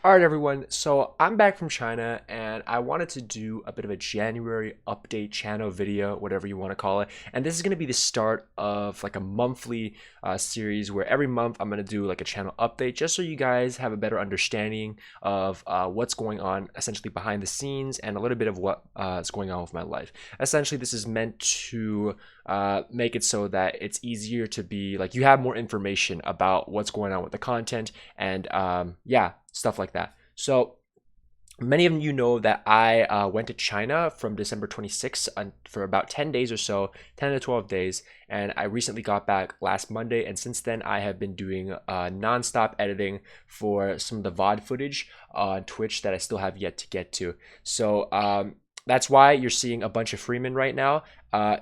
All right, everyone. So I'm back from China and I wanted to do a bit of a January update channel video, whatever you want to call it. And this is going to be the start of like a monthly series where every month I'm going to do like a channel update just so you guys have a better understanding of what's going on essentially behind the scenes and a little bit of what is going on with my life. Essentially, this is meant to make it so that it's easier to be like you have more information about what's going on with the content and yeah, stuff like that. So many of you know that I went to China from December 26th for about 10 days or so, 10 to 12 days, and I recently got back last Monday, and since then I have been doing non-stop editing for some of the VOD footage on Twitch that I still have yet to get to. So that's why you're seeing a bunch of Freeman right now.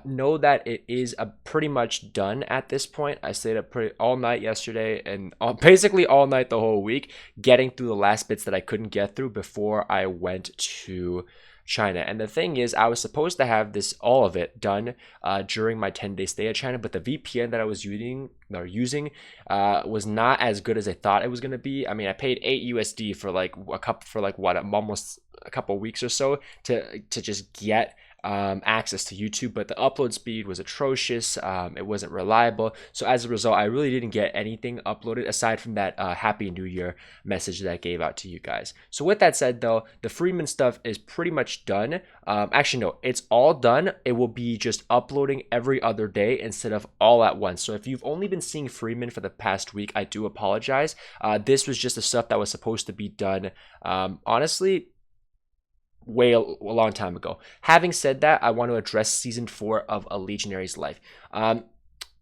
Know that it is pretty much done at this point. I stayed up all night yesterday and basically all night the whole week, getting through the last bits that I couldn't get through before I went to China. And the thing is, I was supposed to have all of it done during my 10-day stay at China, but the VPN that I was using was not as good as I thought it was going to be. I mean, I paid 8 USD for like almost a couple weeks or so to just get access to YouTube, but the upload speed was atrocious. It wasn't reliable. So as a result, I really didn't get anything uploaded aside from that Happy New Year message that I gave out to you guys. So with that said, though, the Freeman stuff is pretty much done. Actually, no, it's all done. It will be just uploading every other day instead of all at once. So if you've only been seeing Freeman for the past week, I do apologize. This was just the stuff that was supposed to be done. Honestly, a long time ago. Having said that, I want to address season 4 of A Legionaries Life. I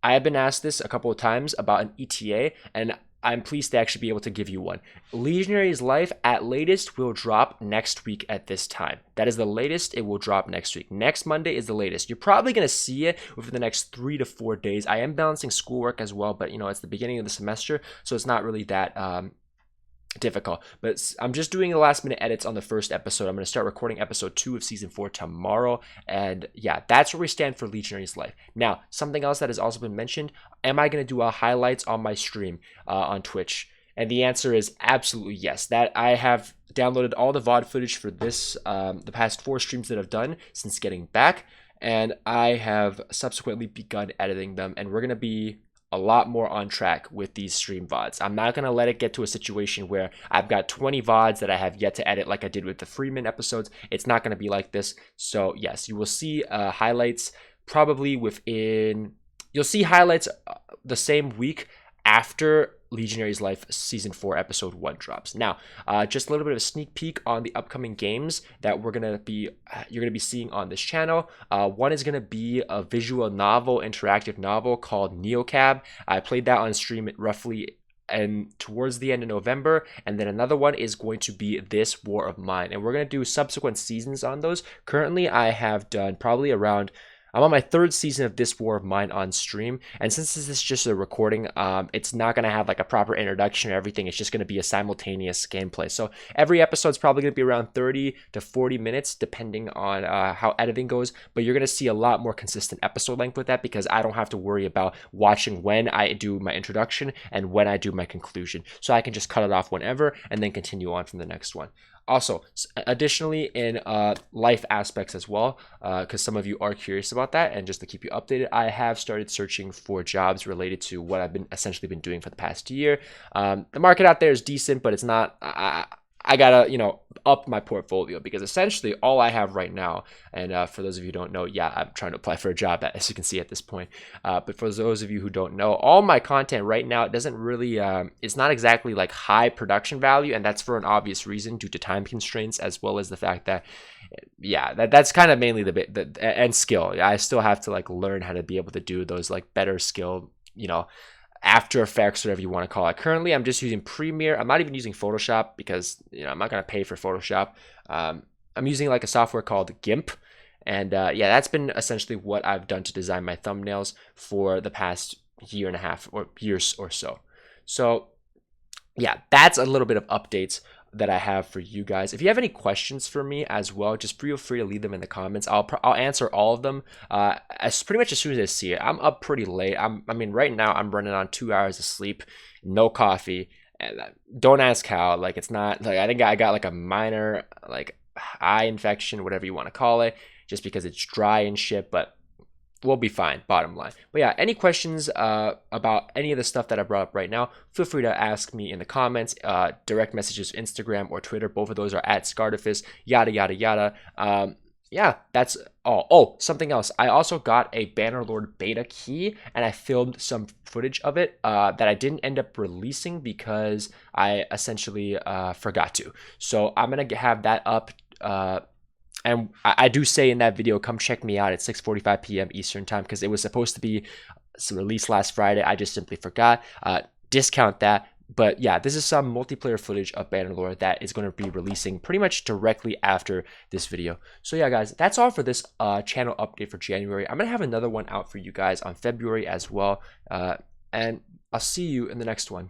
have been asked this a couple of times about an ETA, and I'm pleased to actually be able to give you one. Legionaries Life at latest will drop next week at this time. That is the latest it will drop next week. Next Monday is the latest. You're probably going to see it within the next 3 to 4 days. I am balancing schoolwork as well, but it's the beginning of the semester, so it's not really that difficult, but I'm just doing the last minute edits on the first episode. I'm going to start recording episode 2 of season 4 tomorrow, and yeah, that's where we stand for Legionaries Life. Now, something else that has also been mentioned: am I going to do a highlights on my stream on Twitch? And the answer is absolutely yes. That I have downloaded all the VOD footage for this the past 4 streams that I've done since getting back, and I have subsequently begun editing them, and we're going to be a lot more on track with these stream VODs. I'm not going to let it get to a situation where I've got 20 VODs that I have yet to edit like I did with the Freeman episodes. It's not going to be like this. So yes, you will see highlights probably you'll see highlights the same week after Legionaries Life Season 4 Episode 1 drops. Now, just a little bit of a sneak peek on the upcoming games that you're gonna be seeing on this channel. One is gonna be a visual novel, interactive novel called Neocab. I played that on stream roughly and towards the end of November, and then another one is going to be This War of Mine, and we're gonna do subsequent seasons on those. Currently, I have done probably I'm on my 3rd season of This War of Mine on stream, and since this is just a recording, it's not going to have like a proper introduction or everything. It's just going to be a simultaneous gameplay. So every episode is probably going to be around 30 to 40 minutes, depending on how editing goes, but you're going to see a lot more consistent episode length with that because I don't have to worry about watching when I do my introduction and when I do my conclusion. So I can just cut it off whenever and then continue on from the next one. Also, additionally, in life aspects as well, because some of you are curious about that, and just to keep you updated, I have started searching for jobs related to what I've essentially been doing for the past year. The market out there is decent, but it's not. I gotta, up my portfolio because essentially all I have right now, and for those of you who don't know, yeah, I'm trying to apply for a job, as you can see at this point. But for those of you who don't know, all my content right now doesn't really, it's not exactly like high production value, and that's for an obvious reason due to time constraints as well as the fact that, yeah, that's kind of mainly and skill. I still have to like learn how to be able to do those like better skill, After Effects, whatever you want to call it. Currently, I'm just using Premiere. I'm not even using Photoshop because I'm not going to pay for Photoshop. I'm using like a software called GIMP, and yeah, that's been essentially what I've done to design my thumbnails for the past year and a half or years or so. So yeah, that's a little bit of updates that I have for you guys. If you have any questions for me as well, just feel free to leave them in the comments. I'll answer all of them as pretty much as soon as I see it. I'm up pretty late. I mean, right now I'm running on 2 hours of sleep, no coffee, And don't ask how. Like, it's not like, I think I got like a minor like eye infection, whatever you want to call it, just because it's dry and shit. But we'll be fine, bottom line. But yeah, any questions about any of the stuff that I brought up right now, feel free to ask me in the comments, direct messages, Instagram or Twitter. Both of those are at Scartafist, yada, yada, yada. Yeah, that's all. Oh, something else. I also got a Bannerlord beta key, and I filmed some footage of it that I didn't end up releasing because I essentially forgot to. So I'm going to have that up. And I do say in that video, come check me out at 6:45 p.m. Eastern time, because it was supposed to be released last Friday. I just simply forgot. Discount that. But yeah, this is some multiplayer footage of Bannerlord that is going to be releasing pretty much directly after this video. So yeah, guys, that's all for this channel update for January. I'm going to have another one out for you guys on February as well. And I'll see you in the next one.